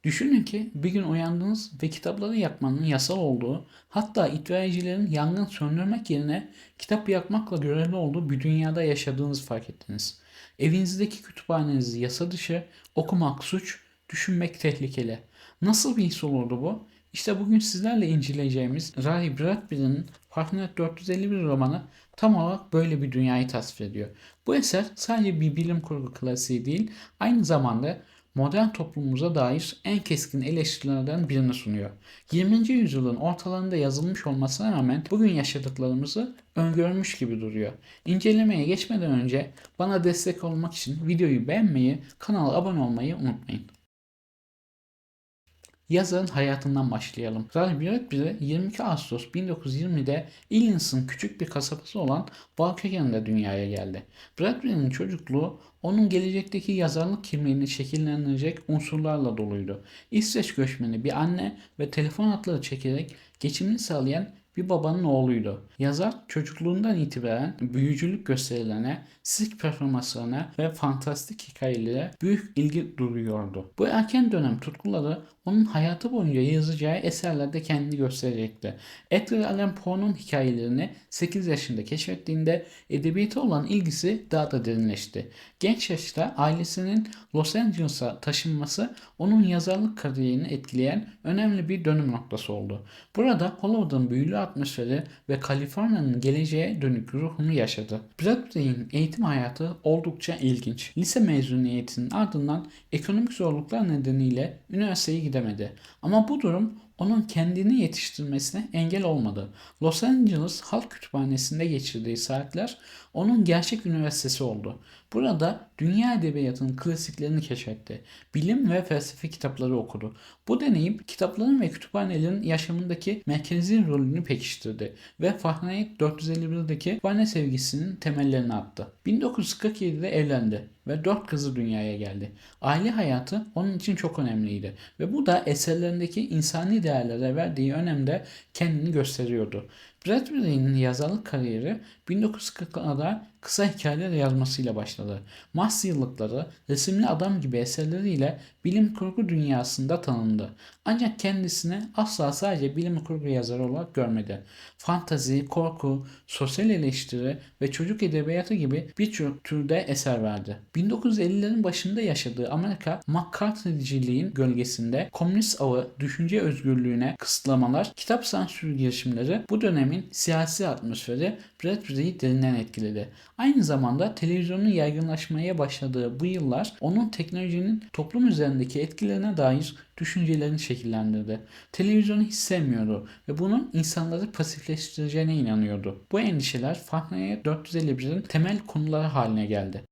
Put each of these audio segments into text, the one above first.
Düşünün ki bir gün uyandınız ve kitapları yakmanın yasal olduğu, hatta itfaiyecilerin yangın söndürmek yerine kitap yakmakla görevli olduğu bir dünyada yaşadığınızı fark ettiniz. Evinizdeki kütüphanenizi yasa dışı, okumak suç, düşünmek tehlikeli. Nasıl bir his olurdu bu? İşte bugün sizlerle inceleyeceğimiz Ray Bradbury'nin Fahrenheit 451 romanı tam olarak böyle bir dünyayı tasvir ediyor. Bu eser sadece bir bilim kurgu klasiği değil, aynı zamanda modern toplumumuza dair en keskin eleştirilerden birini sunuyor. 20. yüzyılın ortalarında yazılmış olmasına rağmen bugün yaşadıklarımızı öngörmüş gibi duruyor. İncelemeye geçmeden önce bana destek olmak için videoyu beğenmeyi, kanala abone olmayı unutmayın. Yazarın hayatından başlayalım. Ray Bradbury 22 Ağustos 1920'de Illins'ın küçük bir kasabası olan Waukegan'da dünyaya geldi. Bradbury'nin çocukluğu onun gelecekteki yazarlık kimliğini şekillendirecek unsurlarla doluydu. İsveç göçmeni bir anne ve telefon hatları çekerek geçimini sağlayan bir babanın oğluydu. Yazar çocukluğundan itibaren büyücülük gösterilerine, sirk performanslarına ve fantastik hikayelere büyük ilgi duyuyordu. Bu erken dönem tutkuları onun hayatı boyunca yazacağı eserlerde kendini gösterecekti. Edgar Allan Poe'nun hikayelerini 8 yaşında keşfettiğinde edebiyata olan ilgisi daha da derinleşti. Genç yaşta ailesinin Los Angeles'a taşınması onun yazarlık kariyerini etkileyen önemli bir dönüm noktası oldu. Burada Hollywood'un büyülü atmosferi ve Kaliforniya'nın geleceğe dönük ruhunu yaşadı. Bradbury'in eğitim hayatı oldukça ilginç. Lise mezuniyetinin ardından ekonomik zorluklar nedeniyle üniversiteye gidemedi. Ama bu durum onun kendini yetiştirmesine engel olmadı. Los Angeles Halk Kütüphanesi'nde geçirdiği saatler onun gerçek üniversitesi oldu. Burada dünya edebiyatının klasiklerini keşfetti. Bilim ve felsefe kitapları okudu. Bu deneyim kitapların ve kütüphanelerin yaşamındaki merkezi rolünü pekiştirdi ve Fahrenheit 451'deki kütüphane sevgisinin temellerini attı. 1947'de evlendi ve 4 kızı dünyaya geldi. Aile hayatı onun için çok önemliydi ve bu da eserlerindeki insani değerlere verdiği önemde kendini gösteriyordu. Bradbury'nin yazarlık kariyeri 1940'larda kısa hikayeler yazmasıyla başladı. Mars Yıllıkları, Resimli Adam gibi eserleriyle bilim kurgu dünyasında tanındı. Ancak kendisini asla sadece bilim kurgu yazarı olarak görmedi. Fantazi, korku, sosyal eleştiri ve çocuk edebiyatı gibi birçok türde eser verdi. 1950'lerin başında yaşadığı Amerika, McCarthy'ciliğin gölgesinde komünist ağı, düşünce özgürlüğüne kısıtlamalar, kitap sansürü girişimleri bu dönemin siyasi atmosferi Bradbury'yi derinden etkiledi. Aynı zamanda televizyonun yaygınlaşmaya başladığı bu yıllar onun teknolojinin toplum üzerindeki etkilerine dair düşüncelerini şekillendirdi. Televizyonu hiç sevmiyordu ve bunun insanları pasifleştireceğine inanıyordu. Bu endişeler Fahrenheit 451'in temel konuları haline geldi.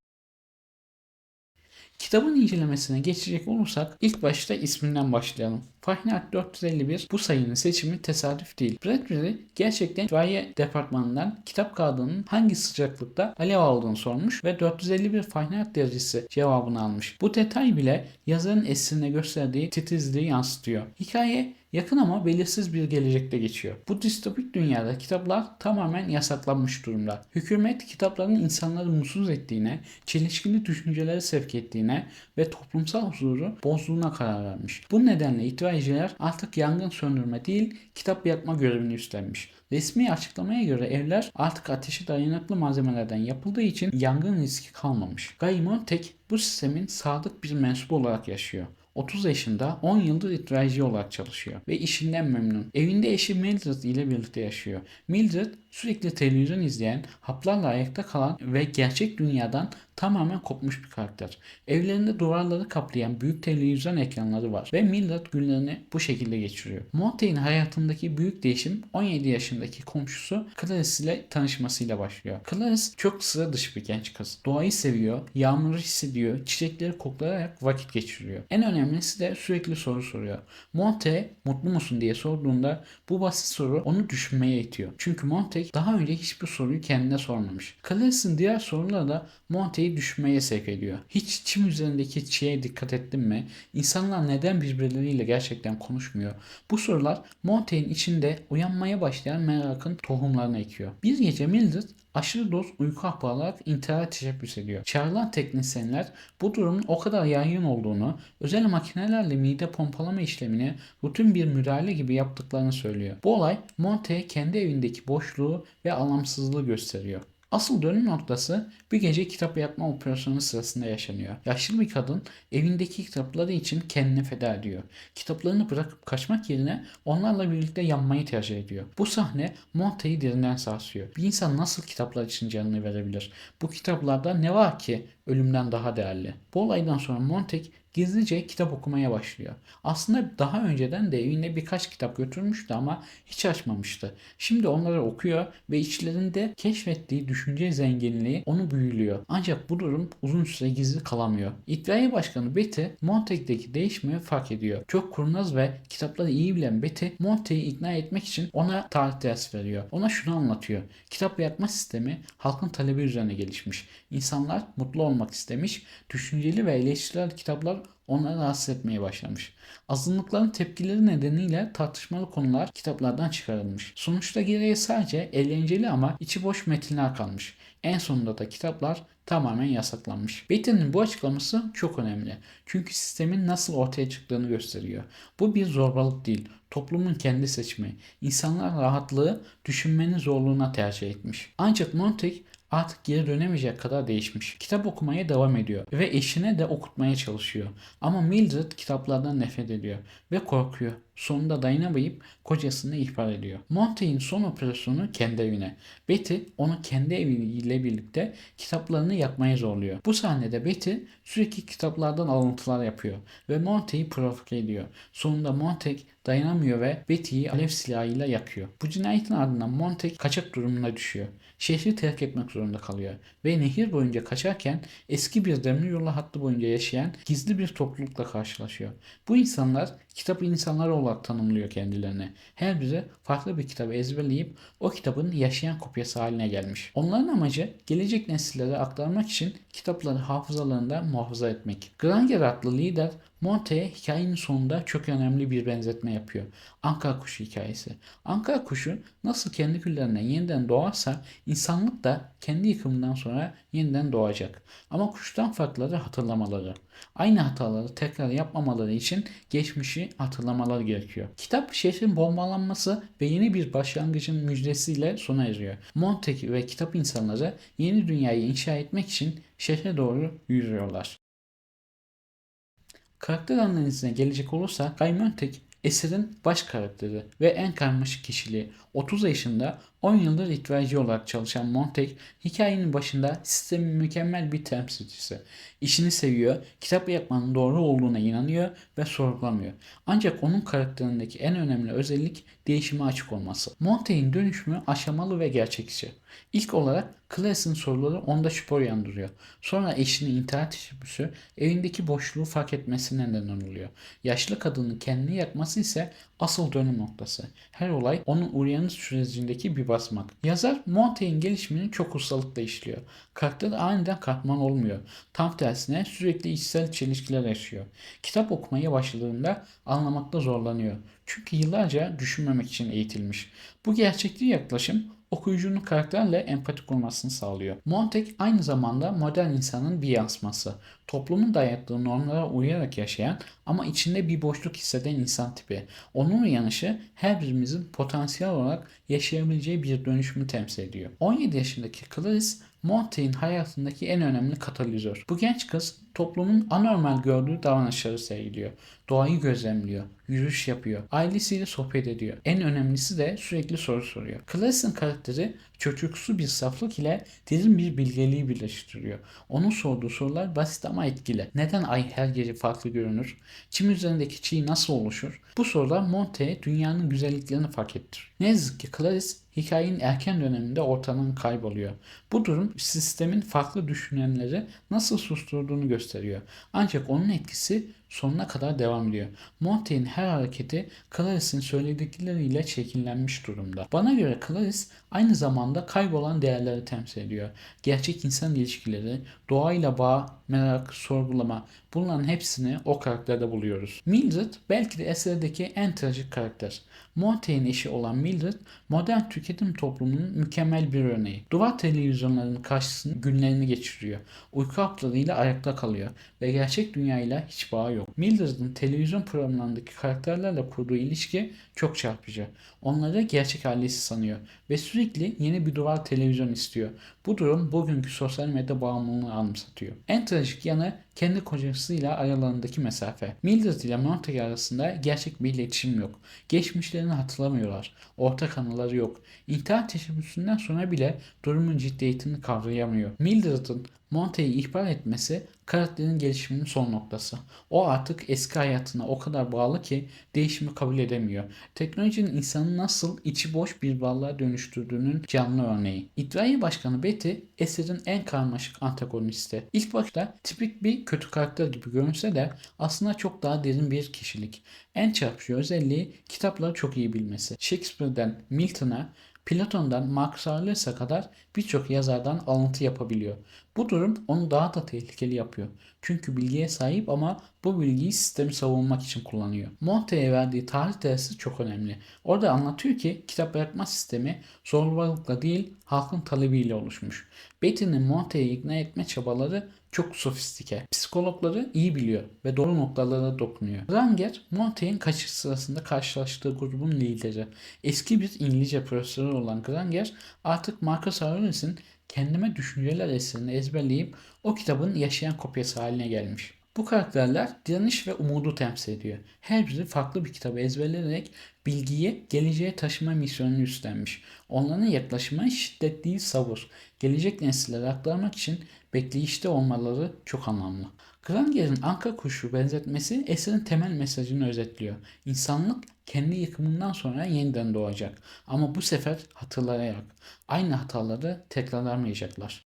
Kitabın incelemesine geçecek olursak ilk başta isminden başlayalım. Fahrenheit 451 bu sayının seçimi tesadüf değil. Bradbury gerçekten itfaiye departmanından kitap kağıdının hangi sıcaklıkta alev aldığını sormuş ve 451 Fahrenheit derecesi cevabını almış. Bu detay bile yazarın eserine gösterdiği titizliği yansıtıyor. Hikaye yakın ama belirsiz bir gelecekte geçiyor. Bu distopik dünyada kitaplar tamamen yasaklanmış durumda. Hükümet kitapların insanları mutsuz ettiğine, çelişkili düşüncelere sevk ettiğine ve toplumsal huzuru bozduğuna karar vermiş. Bu nedenle itfaiyeciler artık yangın söndürme değil, kitap yakma görevini üstlenmiş. Resmi açıklamaya göre evler artık ateşe dayanıklı malzemelerden yapıldığı için yangın riski kalmamış. Guy Montag bu sistemin sadık bir mensubu olarak yaşıyor. 30 yaşında 10 yıldır itfaiyeci olarak çalışıyor ve işinden memnun. Evinde eşi Mildred ile birlikte yaşıyor. Mildred sürekli televizyon izleyen, haplarla ayakta kalan ve gerçek dünyadan tamamen kopmuş bir karakter. Evlerinde duvarları kaplayan büyük televizyon ekranları var ve Mildred günlerini bu şekilde geçiriyor. Montaig'in hayatındaki büyük değişim 17 yaşındaki komşusu Clarice ile tanışmasıyla başlıyor. Clarice çok sıra dışı bir genç kız. Doğayı seviyor, yağmuru hissediyor, çiçekleri koklayarak vakit geçiriyor. En önemlisi de sürekli soru soruyor. Montaig mutlu musun diye sorduğunda bu basit soru onu düşünmeye itiyor. Çünkü Montaig daha önce hiçbir soruyu kendine sormamış. Clarice'in diğer soruları da Montaig'i Monte'yi düşünmeye sevk ediyor. Hiç çim üzerindeki çiğe dikkat ettin mi? İnsanlar neden birbirleriyle gerçekten konuşmuyor? Bu sorular Monte'nin içinde uyanmaya başlayan merakın tohumlarını ekiyor. Bir gece Mildred aşırı doz uyku hapı alarak intihara teşebbüs ediyor. Çağrılan teknisyenler bu durumun o kadar yaygın olduğunu, özel makinelerle mide pompalama işlemini rutin bir müdahale gibi yaptıklarını söylüyor. Bu olay Monte'ye kendi evindeki boşluğu ve anlamsızlığı gösteriyor. Asıl dönüm noktası bir gece kitap yapma operasyonu sırasında yaşanıyor. Yaşlı bir kadın evindeki kitapları için kendini feda ediyor. Kitaplarını bırakıp kaçmak yerine onlarla birlikte yanmayı tercih ediyor. Bu sahne Monte'yi derinden sarsıyor. Bir insan nasıl kitaplar için canını verebilir? Bu kitaplarda ne var ki ölümden daha değerli? Bu olaydan sonra Monte gizlice kitap okumaya başlıyor. Aslında daha önceden de evine birkaç kitap götürmüştü ama hiç açmamıştı. Şimdi onları okuyor ve içlerinde keşfettiği düşünce zenginliği onu büyülüyor. Ancak bu durum uzun süre gizli kalamıyor. İtfaiye Başkanı Betty, Montague'deki değişmeyi fark ediyor. Çok kurnaz ve kitapları iyi bilen Betty, Montague'yi ikna etmek için ona tarih dersi veriyor. Ona şunu anlatıyor. Kitap yakma sistemi halkın talebi üzerine gelişmiş. İnsanlar mutlu olmak istemiş, düşünceli ve eleştirel kitaplar onları rahatsız etmeye başlamış. Azınlıkların tepkileri nedeniyle tartışmalı konular kitaplardan çıkarılmış. Sonuçta geriye sadece eğlenceli ama içi boş metinler kalmış. En sonunda da kitaplar tamamen yasaklanmış. Betty'nin bu açıklaması çok önemli. Çünkü sistemin nasıl ortaya çıktığını gösteriyor. Bu bir zorbalık değil, toplumun kendi seçimi. İnsanlar rahatlığı düşünmenin zorluğuna tercih etmiş. Ancak Montague artık geri dönemeyecek kadar değişmiş. Kitap okumaya devam ediyor ve eşine de okutmaya çalışıyor. Ama Mildred kitaplardan nefret ediyor ve korkuyor. Sonunda dayanamayıp kocasını ihbar ediyor. Montague'in son operasyonu kendi evine. Betty onu kendi eviyle birlikte kitaplarını yakmaya zorluyor. Bu sahnede Betty sürekli kitaplardan alıntılar yapıyor ve Montague'yi provoke ediyor. Sonunda Montague dayanamıyor ve Betty'yi alev silahıyla yakıyor. Bu cinayetin ardından Montague kaçak durumuna düşüyor. Şehri terk etmek zorunda kalıyor ve nehir boyunca kaçarken eski bir demiryolu hattı boyunca yaşayan gizli bir toplulukla karşılaşıyor. Bu insanlar kitap insanları olarak tanımlıyor kendilerini. Her biri farklı bir kitabı ezberleyip o kitabın yaşayan kopyası haline gelmiş. Onların amacı gelecek nesillere aktarmak için kitapları hafızalarında muhafaza etmek. Granger adlı lider Monte'ye hikayenin sonunda çok önemli bir benzetme yapıyor. Ankara kuşu hikayesi. Ankara kuşu nasıl kendi küllerinden yeniden doğarsa insanlık da kendi yıkımından sonra yeniden doğacak. Ama kuştan farkları hatırlamaları. Aynı hataları tekrar yapmamaları için geçmişi hatırlamaları gerekiyor. Kitap şehrin bombalanması ve yeni bir başlangıcın müjdesiyle sona eriyor. Montague ve kitap insanları yeni dünyayı inşa etmek için şehre doğru yürüyorlar. Karakter analizine gelecek olursa Guy Montague eserin baş karakteri ve en karmaşık kişiliği. 30 yaşında 10 yıldır itfaiyeci olarak çalışan Montague hikayenin başında sistemin mükemmel bir temsilcisi. İşini seviyor, kitap yapmanın doğru olduğuna inanıyor ve sorgulamıyor. Ancak onun karakterindeki en önemli özellik değişime açık olması. Montague'in dönüşümü aşamalı ve gerçekçi. İlk olarak Clarice'in soruları onda şüphe uyandırıyor. Sonra eşinin intihar teşebbüsü evindeki boşluğu fark etmesine neden oluyor. Yaşlı kadının kendini yakması ise asıl dönüm noktası. Her olay onun uyanış sürecindeki bir basmak. Yazar Montague'in gelişimini çok ustalıkla işliyor. Karakter aniden kahraman olmuyor. Tam tersine sürekli içsel çelişkiler yaşıyor. Kitap okumaya başladığında anlamakta zorlanıyor. Çünkü yıllarca düşünmemek için eğitilmiş. Bu gerçekçi yaklaşım okuyucunun karakterle empati kurmasını sağlıyor. Montague aynı zamanda modern insanın bir yansıması. Toplumun dayattığı normlara uyarak yaşayan ama içinde bir boşluk hisseden insan tipi. Onun uyanışı her birimizin potansiyel olarak yaşayabileceği bir dönüşümü temsil ediyor. 17 yaşındaki Clarice Montague'in hayatındaki en önemli katalizör. Bu genç kız toplumun anormal gördüğü davranışları sergiliyor. Doğayı gözlemliyor, yürüyüş yapıyor, ailesiyle sohbet ediyor. En önemlisi de sürekli soru soruyor. Clarice'in karakteri çocuksu bir saflık ile derin bir bilgeliği birleştiriyor. Onun sorduğu sorular basit ama etkili. Neden ay her gece farklı görünür? Çim üzerindeki çiğ nasıl oluşur? Bu sorular Monte'ye dünyanın güzelliklerini fark ettirir. Ne yazık ki Clarice hikayenin erken döneminde ortadan kayboluyor. Bu durum sistemin farklı düşünenleri nasıl susturduğunu gösteriyor. Ancak onun etkisi sonuna kadar devam ediyor. Monty'nin her hareketi Clarice'in söyledikleriyle şekillenmiş durumda. Bana göre Clarice aynı zamanda kaybolan değerleri temsil ediyor. Gerçek insan ilişkileri, doğayla bağ, merak, sorgulama, bunların hepsini o karakterde buluyoruz. Mildred belki de eserdeki en trajik karakter. Monty'nin eşi olan Mildred, modern tüketim toplumunun mükemmel bir örneği. Duvar televizyonlarının karşısında günlerini geçiriyor. Uyku haplarıyla ayakta kalıyor ve gerçek dünyayla hiç bağı yok. Mildred'in televizyon programlarındaki karakterlerle kurduğu ilişki çok çarpıcı. Onları gerçek ailesi sanıyor ve sürekli yeni bir duvar televizyon istiyor. Bu durum bugünkü sosyal medya bağımlılığını anımsatıyor. En trajik yanı kendi kocasıyla aralarındaki mesafe. Mildred ile Montague arasında gerçek bir iletişim yok. Geçmişlerini hatırlamıyorlar. Ortak anıları yok. İntihar teşebbüsünden sonra bile durumun ciddiyetini kavrayamıyor. Mildred'ın Montague'yi ihbar etmesi karakterin gelişiminin son noktası. O artık eski hayatına o kadar bağlı ki değişimi kabul edemiyor. Teknolojinin insanı nasıl içi boş bir varlığa dönüştürdüğünün canlı örneği. İtfaiye Başkanı Betty eserin en karmaşık antagonisti. İlk başta tipik bir kötü karakter gibi görünse de aslında çok daha derin bir kişilik. En çarpıcı özelliği kitapları çok iyi bilmesi. Shakespeare'den Milton'a, Platon'dan Marcus Aurelius'a kadar birçok yazardan alıntı yapabiliyor. Bu durum onu daha da tehlikeli yapıyor. Çünkü bilgiye sahip ama bu bilgiyi sistemi savunmak için kullanıyor. Monte'ye verdiği tarih dersi çok önemli. Orada anlatıyor ki kitap bırakma sistemi zorbalıkla değil halkın talebiyle oluşmuş. Betty'nin Monte'yi ikna etme çabaları çok sofistike. Psikologları iyi biliyor ve doğru noktalara dokunuyor. Granger, Monte'nin kaçış sırasında karşılaştığı grubun lideri. Eski bir İngilizce profesörü olan Granger artık Marcus Aurelius'in Kendime Düşünceler eserini ezberleyip o kitabın yaşayan kopyası haline gelmiş. Bu karakterler direniş ve umudu temsil ediyor. Her biri farklı bir kitabı ezberleyerek bilgiyi geleceğe taşıma misyonunu üstlenmiş. Onların yaklaşımı şiddet değil sabır. Gelecek nesillere aktarmak için bekleyişte olmaları çok anlamlı. Granger'in anka kuşu benzetmesi eserin temel mesajını özetliyor. İnsanlık kendi yıkımından sonra yeniden doğacak. Ama bu sefer hatırlayarak aynı hataları tekrarlamayacaklar.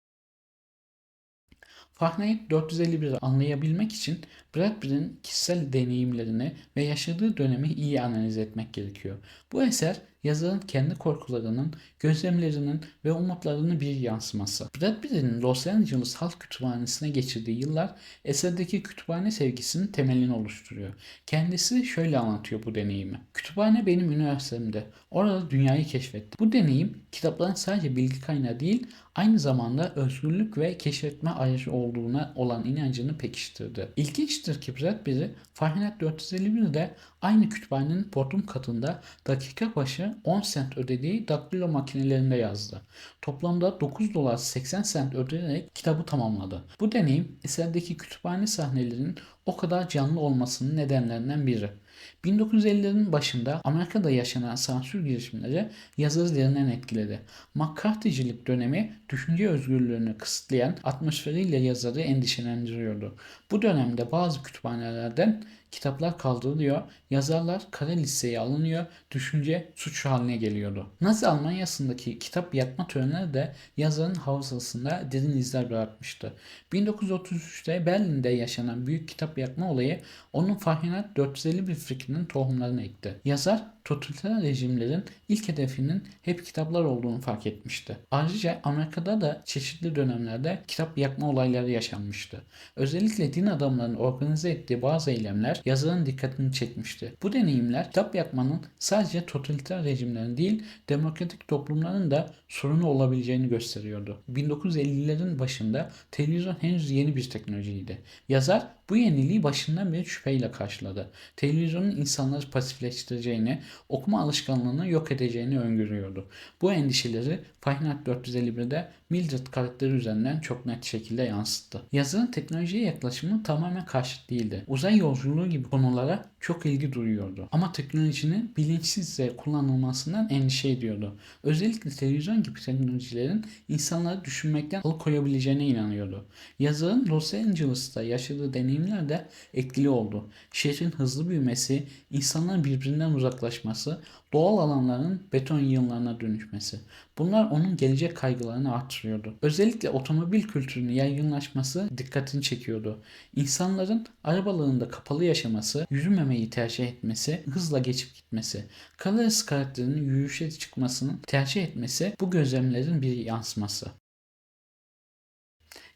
Fahrenheit 451'i anlayabilmek için Brad Pitt'in kişisel deneyimlerini ve yaşadığı dönemi iyi analiz etmek gerekiyor. Bu eser yazarın kendi korkularının, gözlemlerinin ve umutlarının bir yansıması. Brad Pitt'in Los Angeles Halk Kütüphanesi'ne geçirdiği yıllar eserdeki kütüphane sevgisinin temelini oluşturuyor. Kendisi şöyle anlatıyor bu deneyimi. Kütüphane benim üniversitemde. Orada dünyayı keşfettim. Bu deneyim kitapların sadece bilgi kaynağı değil, aynı zamanda özgürlük ve keşfetme aracı olduğuna olan inancını pekiştirdi. İlginçtir ki Brad Pitt Fahrenheit 451'de aynı kütüphanenin bodrum katında dakika başı 10 sent ödediği daktilo makinelerinde yazdı. Toplamda 9 dolar 80 sent ödeyerek kitabı tamamladı. Bu deneyim eserdeki kütüphane sahnelerinin o kadar canlı olmasının nedenlerinden biri. 1950'lerin başında Amerika'da yaşanan sansür girişimleri yazarı derinden etkiledi. McCarthy'cilik dönemi düşünce özgürlüğünü kısıtlayan atmosferiyle yazarı endişelendiriyordu. Bu dönemde bazı kütüphanelerden kitaplar kaldırılıyor, yazarlar kara listeye alınıyor, düşünce suç haline geliyordu. Nazi Almanya'sındaki kitap yakma törenleri de yazarın hafızasında derin izler bırakmıştı. 1933'te Berlin'de yaşanan büyük kitap yakma olayı onun Fahrenheit 451 fikrinin tohumlarını ekti. Yazar totaliter rejimlerin ilk hedefinin hep kitaplar olduğunu fark etmişti. Ayrıca Amerika'da da çeşitli dönemlerde kitap yakma olayları yaşanmıştı. Özellikle din adamlarının organize ettiği bazı eylemler yazarın dikkatini çekmişti. Bu deneyimler kitap yakmanın sadece totaliter rejimlerin değil, demokratik toplumların da sorunu olabileceğini gösteriyordu. 1950'lerin başında televizyon henüz yeni bir teknolojiydi. Yazar bu yeniliği başından beri şüpheyle karşıladı. Televizyonun insanları pasifleştireceğini, okuma alışkanlığını yok edeceğini öngörüyordu. Bu endişeleri Fahrenheit 451'de Mildred karakteri üzerinden çok net şekilde yansıttı. Yazarın teknolojiye yaklaşımı tamamen karşıt değildi. Uzay yolculuğu gibi konulara çok ilgi duyuyordu. Ama teknolojinin bilinçsizce kullanılmasından endişe ediyordu. Özellikle televizyon gibi teknolojilerin insanları düşünmekten alıkoyabileceğine inanıyordu. Yazarın Los Angeles'ta yaşadığı deneyimler de etkili oldu. Şehrin hızlı büyümesi, insanların birbirinden uzaklaşması kamulaşması, doğal alanların beton yığınlarına dönüşmesi. Bunlar onun gelecek kaygılarını artırıyordu. Özellikle otomobil kültürünün yaygınlaşması dikkatini çekiyordu. İnsanların arabalarında kapalı yaşaması, yürümemeyi tercih etmesi, hızla geçip gitmesi, Clarice karakterinin yürüyüşe çıkmasını tercih etmesi bu gözlemlerin bir yansıması.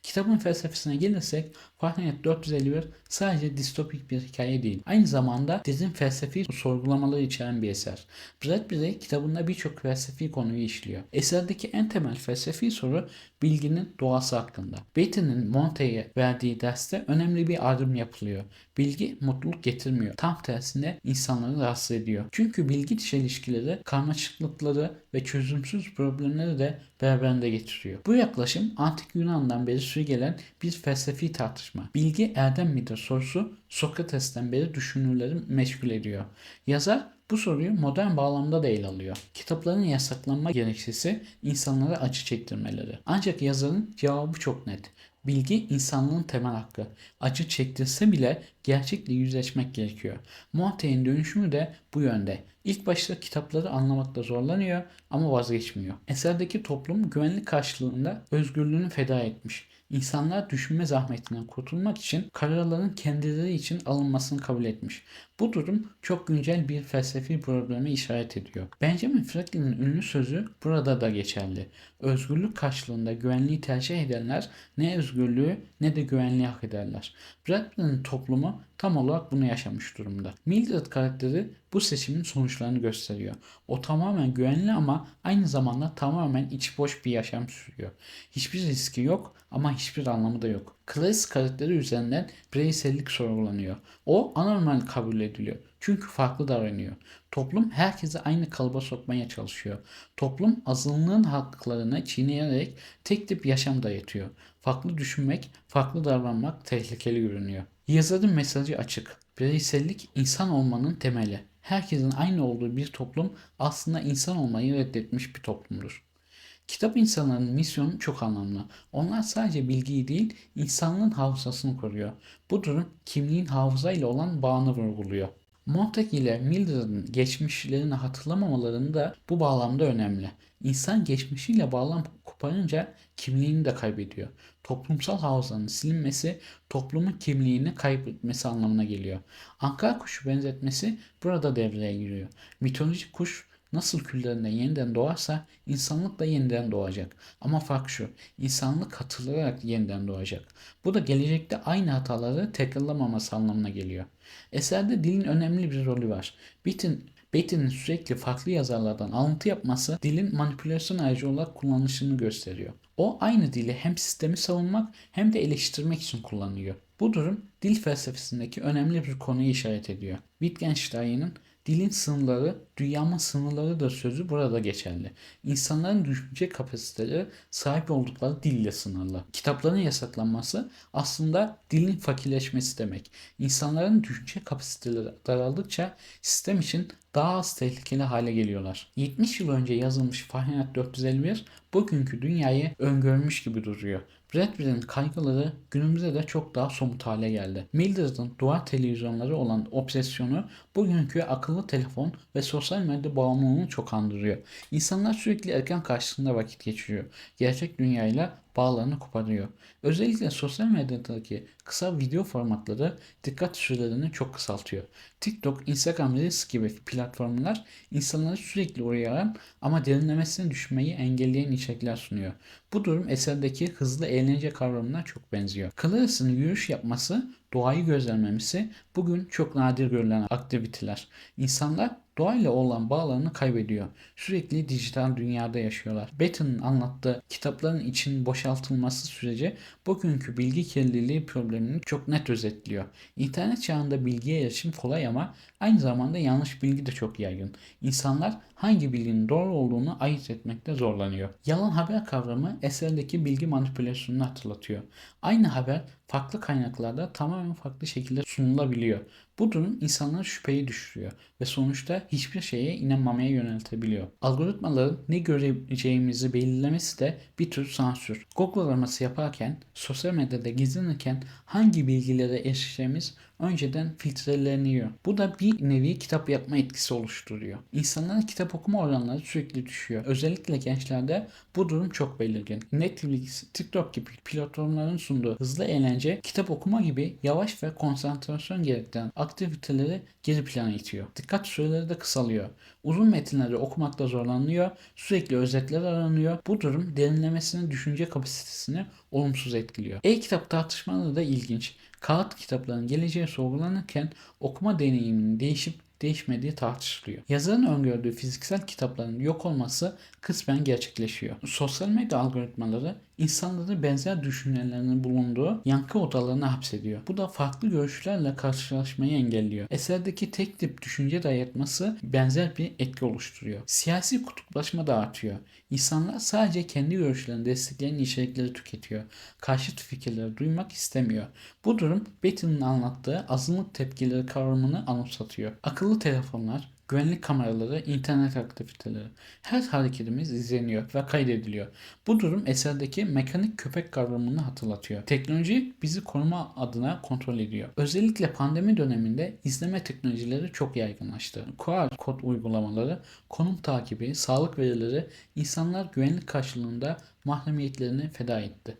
Kitabın felsefesine gelirsek Fahrenheit 451 sadece distopik bir hikaye değil. Aynı zamanda derin felsefi sorgulamaları içeren bir eser. Bradbury kitabında birçok felsefi konuyu işliyor. Eserdeki en temel felsefi soru bilginin doğası hakkında. Beatty'nin Monte'ye verdiği derste önemli bir adım yapılıyor. Bilgi mutluluk getirmiyor. Tam tersine insanları rahatsız ediyor. Çünkü bilgi dışı ilişkileri, karmaşıklıkları ve çözümsüz problemleri de beraberinde getiriyor. Bu yaklaşım antik Yunan'dan beri süregelen bir felsefi tartışma. Bilgi erdem midir sorusu Sokrates'ten beri düşünürleri meşgul ediyor. Yazar bu soruyu modern bağlamda da ele alıyor. Kitapların yasaklanma gerekçesi insanlara acı çektirmeleri. Ancak yazarın cevabı çok net. Bilgi insanlığın temel hakkı. Acı çektirse bile gerçekle yüzleşmek gerekiyor. Montaigne'in dönüşümü de bu yönde. İlk başta kitapları anlamakta zorlanıyor ama vazgeçmiyor. Eserdeki toplum güvenlik karşılığında özgürlüğünü feda etmiş. İnsanlar düşünme zahmetinden kurtulmak için kararların kendileri için alınmasını kabul etmiş. Bu durum çok güncel bir felsefi probleme işaret ediyor. Benjamin Franklin'in ünlü sözü burada da geçerli. Özgürlük karşılığında güvenliği tercih edenler ne özgürlüğü ne de güvenliği hak ederler. Bradbury'nin toplumu tam olarak bunu yaşamış durumda. Mildred karakteri bu seçimin sonuçlarını gösteriyor. O tamamen güvenli ama aynı zamanda tamamen içi boş bir yaşam sürüyor. Hiçbir riski yok ama hiçbir anlamı da yok. Clarice karakteri üzerinden bireysellik sorgulanıyor. O anormal kabul ediliyor. Çünkü farklı davranıyor. Toplum herkesi aynı kalıba sokmaya çalışıyor. Toplum azınlığın haklarını çiğneyerek tek tip yaşam dayatıyor. Farklı düşünmek, farklı davranmak tehlikeli görünüyor. Yazarın mesajı açık. Bireysellik insan olmanın temeli. Herkesin aynı olduğu bir toplum aslında insan olmayı reddetmiş bir toplumdur. Kitap insanların misyonu çok anlamlı. Onlar sadece bilgiyi değil, insanlığın hafızasını koruyor. Bu durum kimliğin hafızayla olan bağını vurguluyor. Montag ile Mildred'in geçmişlerini hatırlamamalarını da bu bağlamda önemli. İnsan geçmişiyle bağlam koparınca kimliğini de kaybediyor. Toplumsal hafızanın silinmesi toplumun kimliğini kaybetmesi anlamına geliyor. Ankara kuşu benzetmesi burada devreye giriyor. Mitolojik kuş nasıl küllerinden yeniden doğarsa insanlık da yeniden doğacak. Ama fark şu, insanlık hatırlayarak yeniden doğacak. Bu da gelecekte aynı hataları tekrarlamaması anlamına geliyor. Eserde dilin önemli bir rolü var. Beatty'nin sürekli farklı yazarlardan alıntı yapması dilin manipülasyon aracı olarak kullanışını gösteriyor. O aynı dili hem sistemi savunmak hem de eleştirmek için kullanıyor. Bu durum dil felsefesindeki önemli bir konuyu işaret ediyor. Wittgenstein'in dilin sınırları, dünyanın sınırlarıdır sözü burada geçerli. İnsanların düşünce kapasiteleri sahip oldukları dille sınırlı. Kitapların yasaklanması aslında dilin fakirleşmesi demek. İnsanların düşünce kapasiteleri daraldıkça sistem için daha az tehlikeli hale geliyorlar. 70 yıl önce yazılmış Fahrenheit 451 bugünkü dünyayı öngörmüş gibi duruyor. Bradbury'nin kaygıları günümüzde de çok daha somut hale geldi. Mildred'in duvar televizyonları olan obsesyonu bugünkü akıllı telefon ve sosyal medya bağımlılığını çok andırıyor. İnsanlar sürekli ekran karşısında vakit geçiriyor. Gerçek dünyayla bağlarını koparıyor. Özellikle sosyal medyadaki kısa video formatları dikkat sürelerini çok kısaltıyor. TikTok, Instagram Reels gibi platformlar insanları sürekli uyaran ama derinlemesine düşmeyi engelleyen içerikler sunuyor. Bu durum eserdeki hızlı eğlence kavramına çok benziyor. Clarice'ın yürüyüş yapması, doğayı gözlemlemesi bugün çok nadir görülen aktiviteler. İnsanlar doğayla olan bağlarını kaybediyor. Sürekli dijital dünyada yaşıyorlar. Betta'nın anlattığı kitapların için boşaltılması süreci bugünkü bilgi kirliliği problemini çok net özetliyor. İnternet çağında bilgiye erişim kolay ama aynı zamanda yanlış bilgi de çok yaygın. İnsanlar hangi bilginin doğru olduğunu ayırt etmekte zorlanıyor. Yalan haber kavramı eserdeki bilgi manipülasyonunu hatırlatıyor. Aynı haber farklı kaynaklarda tamamen farklı şekilde sunulabiliyor. Bu durum insanları şüpheyi düşürüyor ve sonuçta hiçbir şeye inanmamaya yöneltebiliyor. Algoritmaların ne göreceğimizi belirlemesi de bir tür sansür. Google araması yaparken, sosyal medyada gezinirken hangi bilgilere erişeceğimiz önceden filtreleniyor. Bu da bir nevi kitap yapma etkisi oluşturuyor. İnsanların kitap okuma oranları sürekli düşüyor. Özellikle gençlerde bu durum çok belirgin. Netflix, TikTok gibi platformların sunduğu hızlı eğlence, kitap okuma gibi yavaş ve konsantrasyon gerektiren aktiviteleri geri plana itiyor. Dikkat süreleri de kısalıyor. Uzun metinleri okumakta zorlanıyor, sürekli özetler aranıyor. Bu durum derinlemesine düşünce kapasitesini olumsuz etkiliyor. E-kitap tartışmaları da ilginç. Kağıt kitapların geleceği sorgulanırken okuma deneyiminin değişip değişmediği tartışılıyor. Yazarın öngördüğü fiziksel kitapların yok olması kısmen gerçekleşiyor. Sosyal medya algoritmaları insanları benzer düşüncelerinin bulunduğu yankı odalarına hapsediyor. Bu da farklı görüşlerle karşılaşmayı engelliyor. Eserdeki tek tip düşünce dayatması benzer bir etki oluşturuyor. Siyasi kutuplaşma da artıyor. İnsanlar sadece kendi görüşlerini destekleyen içerikleri tüketiyor. Karşıt fikirleri duymak istemiyor. Bu durum Betty'nin anlattığı azınlık tepkileri kavramını anımsatıyor. Akıllı telefonlar, güvenlik kameraları, internet aktiviteleri. Her hareketimiz izleniyor ve kaydediliyor. Bu durum eserdeki mekanik köpek kavramını hatırlatıyor. Teknoloji bizi koruma adına kontrol ediyor. Özellikle pandemi döneminde izleme teknolojileri çok yaygınlaştı. QR kod uygulamaları, konum takibi, sağlık verileri insanlar güvenlik karşılığında mahremiyetlerini feda etti.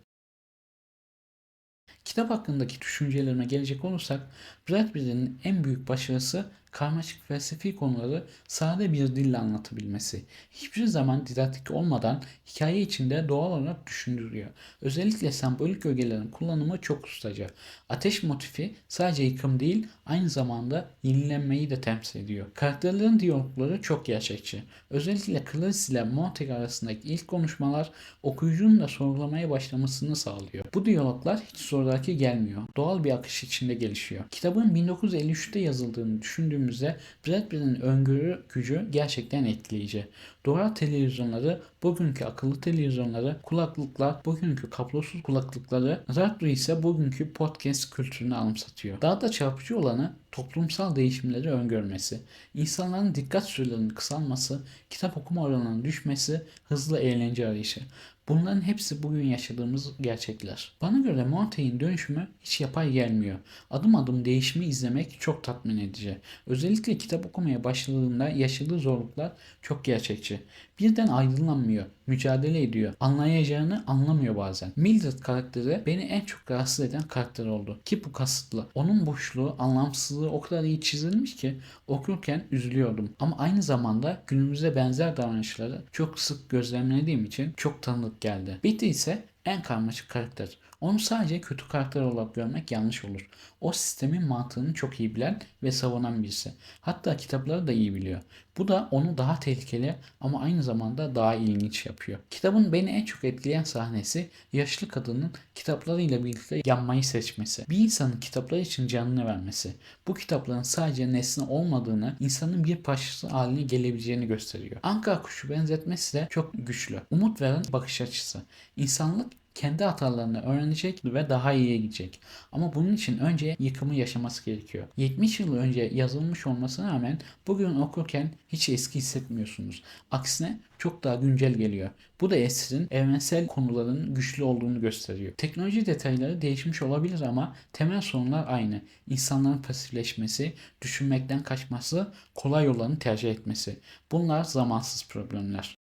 Kitap hakkındaki düşüncelerime gelecek olursak, Bradbury'nin en büyük başarısı karmaşık felsefi konuları sade bir dille anlatabilmesi. Hiçbir zaman didaktik olmadan hikaye içinde doğal olarak düşündürüyor. Özellikle sembolik ögelerin kullanımı çok ustaca. Ateş motifi sadece yıkım değil, aynı zamanda yenilenmeyi de temsil ediyor. Karakterlerin diyalogları çok gerçekçi. Özellikle Clarice ile Montague arasındaki ilk konuşmalar okuyucunun da sorgulamaya başlamasını sağlıyor. Bu diyaloglar hiç zoraki gelmiyor. Doğal bir akış içinde gelişiyor. Kitabın 1953'te yazıldığını düşündüğümüzde Bradbury'nin öngörü gücü gerçekten etkileyici. Duvar televizyonları, bugünkü akıllı televizyonları, kulaklıklar, bugünkü kablosuz kulaklıkları, radyo ise bugünkü podcast kültürünü anımsatıyor. Daha da çarpıcı olanı toplumsal değişimleri öngörmesi. İnsanların dikkat sürelerinin kısalması, kitap okuma oranının düşmesi, hızlı eğlence arayışı. Bunların hepsi bugün yaşadığımız gerçekler. Bana göre Montaigne'in dönüşümü hiç yapay gelmiyor. Adım adım değişimi izlemek çok tatmin edici. Özellikle kitap okumaya başladığında yaşadığı zorluklar çok gerçekçi. Birden aydınlanmıyor, mücadele ediyor. Anlayacağını anlamıyor bazen. Mildred karakteri beni en çok rahatsız eden karakter oldu. Ki bu kasıtlı. Onun boşluğu, anlamsızlığı o kadar iyi çizilmiş ki okurken üzülüyordum. Ama aynı zamanda günümüze benzer davranışları çok sık gözlemlediğim için çok tanıdık geldi. Betty ise en karmaşık karakter. Onu sadece kötü karakter olarak görmek yanlış olur. O sistemin mantığını çok iyi bilen ve savunan birisi. Hatta kitapları da iyi biliyor. Bu da onu daha tehlikeli ama aynı zamanda daha ilginç yapıyor. Kitabın beni en çok etkileyen sahnesi yaşlı kadının kitaplarıyla birlikte yanmayı seçmesi. Bir insanın kitaplar için canını vermesi. Bu kitapların sadece nesne olmadığını, insanın bir parçası haline gelebileceğini gösteriyor. Ankara kuşu benzetmesi de çok güçlü. Umut veren bakış açısı. İnsanlık kendi hatalarını öğrenecek ve daha iyiye gidecek. Ama bunun için önce yıkımı yaşaması gerekiyor. 70 yıl önce yazılmış olmasına rağmen bugün okurken hiç eski hissetmiyorsunuz. Aksine çok daha güncel geliyor. Bu da eserin evrensel konuların güçlü olduğunu gösteriyor. Teknoloji detayları değişmiş olabilir ama temel sorunlar aynı. İnsanların pasifleşmesi, düşünmekten kaçması, kolay olanı tercih etmesi. Bunlar zamansız problemler.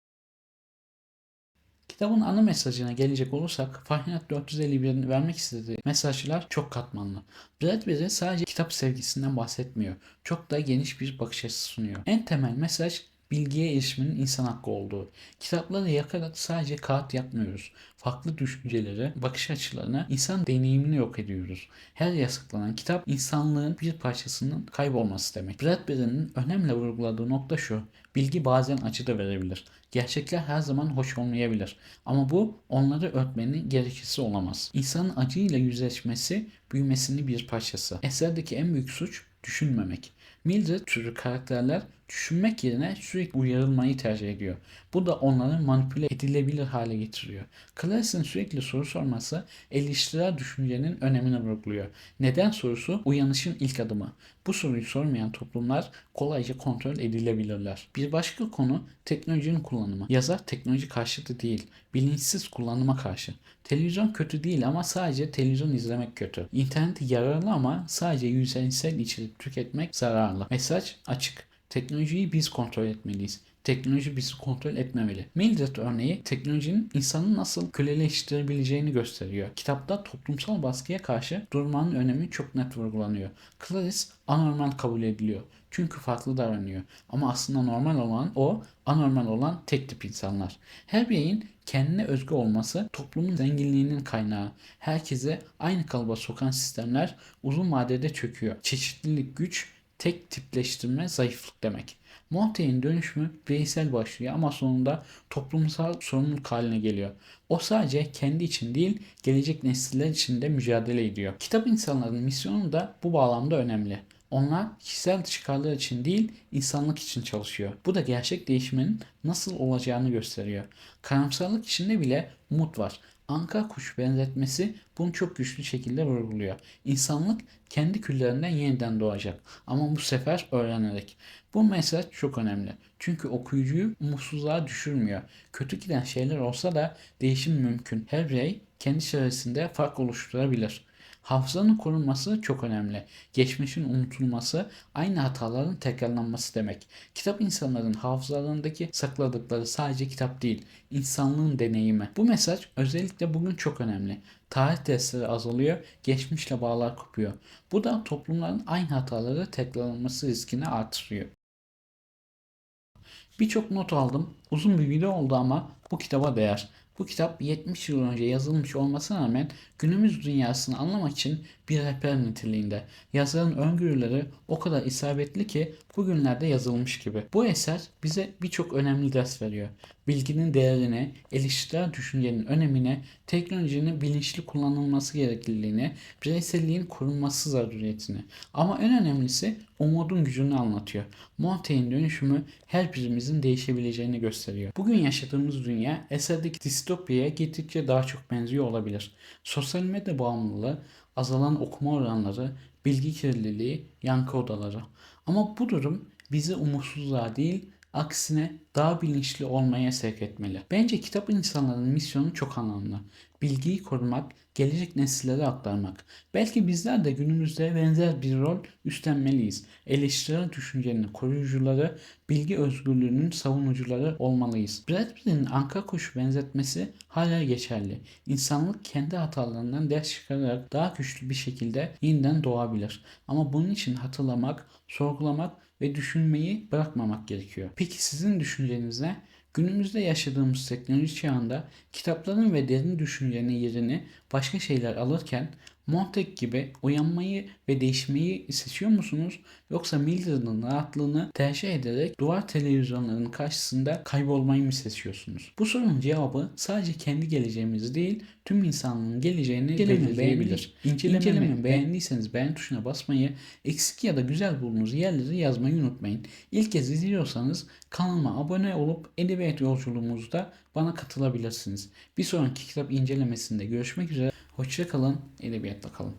Kitabın ana mesajına gelecek olursak Fahrenheit 451'in vermek istediği mesajlar çok katmanlı. Bradbury sadece kitap sevgisinden bahsetmiyor. Çok da geniş bir bakış açısı sunuyor. En temel mesaj bilgiye erişimin insan hakkı olduğu. Kitapları yakarak sadece kağıt yapmıyoruz. Farklı düşünceleri, bakış açılarını, insan deneyimini yok ediyoruz. Her yasaklanan kitap insanlığın bir parçasının kaybolması demek. Bradbury'nin önemli vurguladığı nokta şu. Bilgi bazen acı da verebilir. Gerçekler her zaman hoş olmayabilir. Ama bu onları örtmenin gerekçesi olamaz. İnsanın acıyla yüzleşmesi büyümesinin bir parçası. Eserdeki en büyük suç düşünmemek. Mildred türü karakterler Düşünmek yerine sürekli uyarılmayı tercih ediyor. Bu da onları manipüle edilebilir hale getiriyor. Clarice'in sürekli soru sorması eleştirel düşüncenin önemini vurguluyor. Neden sorusu uyanışın ilk adımı. Bu soruyu sormayan toplumlar kolayca kontrol edilebilirler. Bir başka konu teknolojinin kullanımı. Yazar teknoloji karşıtı değil, bilinçsiz kullanıma karşı. Televizyon kötü değil ama sadece televizyon izlemek kötü. İnternet yararlı ama sadece yüzeysel içerik tüketmek zararlı. Mesaj açık. Teknolojiyi biz kontrol etmeliyiz. Teknoloji bizi kontrol etmemeli. Mildred örneği teknolojinin insanı nasıl köleleştirebileceğini gösteriyor. Kitapta toplumsal baskıya karşı durmanın önemi çok net vurgulanıyor. Clarice anormal kabul ediliyor. Çünkü farklı davranıyor. Ama aslında normal olan o, anormal olan tek tip insanlar. Her bireyin kendine özgü olması toplumun zenginliğinin kaynağı. Herkese aynı kalıba sokan sistemler uzun vadede çöküyor. Çeşitlilik güç, tek tipleştirme zayıflık demek. Montaigne'in dönüşümü bireysel başlıyor ama sonunda toplumsal sorumluluk haline geliyor. O sadece kendi için değil, gelecek nesiller için de mücadele ediyor. Kitap insanların misyonu da bu bağlamda önemli. Onlar kişisel çıkarlar için değil, insanlık için çalışıyor. Bu da gerçek değişimin nasıl olacağını gösteriyor. Karamsarlık içinde bile umut var. Anka kuş benzetmesi bunu çok güçlü şekilde vurguluyor. İnsanlık kendi küllerinden yeniden doğacak ama bu sefer öğrenerek. Bu mesaj çok önemli. Çünkü okuyucuyu umutsuzluğa düşürmüyor. Kötü giden şeyler olsa da değişim mümkün. Her birey kendi çevresinde fark oluşturabilir. Hafızanın korunması çok önemli. Geçmişin unutulması aynı hataların tekrarlanması demek. Kitap insanların hafızalarındaki sakladıkları sadece kitap değil, insanlığın deneyimi. Bu mesaj özellikle bugün çok önemli. Tarih dersleri azalıyor, geçmişle bağlar kopuyor. Bu da toplumların aynı hataları tekrarlanması riskini artırıyor. Birçok not aldım. Uzun bir video oldu ama bu kitaba değer. Bu kitap 70 yıl önce yazılmış olmasına rağmen günümüz dünyasını anlamak için bir rehber niteliğinde. Yazarın öngörüleri o kadar isabetli ki bugünlerde yazılmış gibi. Bu eser bize birçok önemli ders veriyor. Bilginin değerini, eleştirel düşüncenin önemine, teknolojinin bilinçli kullanılması gerekliliğini, bireyselliğin korunması zaruriyetini. Ama en önemlisi umudun gücünü anlatıyor. Montaigne'in dönüşümü her birimizin değişebileceğini gösteriyor. Bugün yaşadığımız dünya eserdeki distopyaya gittikçe daha çok benziyor olabilir. Sosyal medya bağımlılığı, azalan okuma oranları, bilgi kirliliği, yankı odaları. Ama bu durum bizi umutsuzluğa değil, aksine daha bilinçli olmaya sevk etmeli. Bence kitap insanların misyonu çok anlamlı. Bilgiyi korumak, gelecek nesillere aktarmak. Belki bizler de günümüzde benzer bir rol üstlenmeliyiz. Eleştirel düşüncenin koruyucuları, bilgi özgürlüğünün savunucuları olmalıyız. Brad Pitt'in Anka Kuşu benzetmesi hala geçerli. İnsanlık kendi hatalarından ders çıkararak daha güçlü bir şekilde yeniden doğabilir. Ama bunun için hatırlamak, sorgulamak ve düşünmeyi bırakmamak gerekiyor. Peki sizin düşünceniz ne? Günümüzde yaşadığımız teknoloji çağında kitapların ve derin düşüncenin yerini başka şeyler alırken Montag gibi uyanmayı ve değişmeyi seçiyor musunuz? Yoksa Mildred'ın rahatlığını tercih ederek duvar televizyonlarının karşısında kaybolmayı mı seçiyorsunuz? Bu sorunun cevabı sadece kendi geleceğimiz değil, tüm insanlığın geleceğini belirleyebilir. İncelememi beğendiyseniz beğen tuşuna basmayı, eksik ya da güzel bulduğunuz yerleri yazmayı unutmayın. İlk kez izliyorsanız kanalıma abone olup edebiyat yolculuğumuzda bana katılabilirsiniz. Bir sonraki kitap incelemesinde görüşmek üzere. Hoşça kalın, edebiyatla kalın.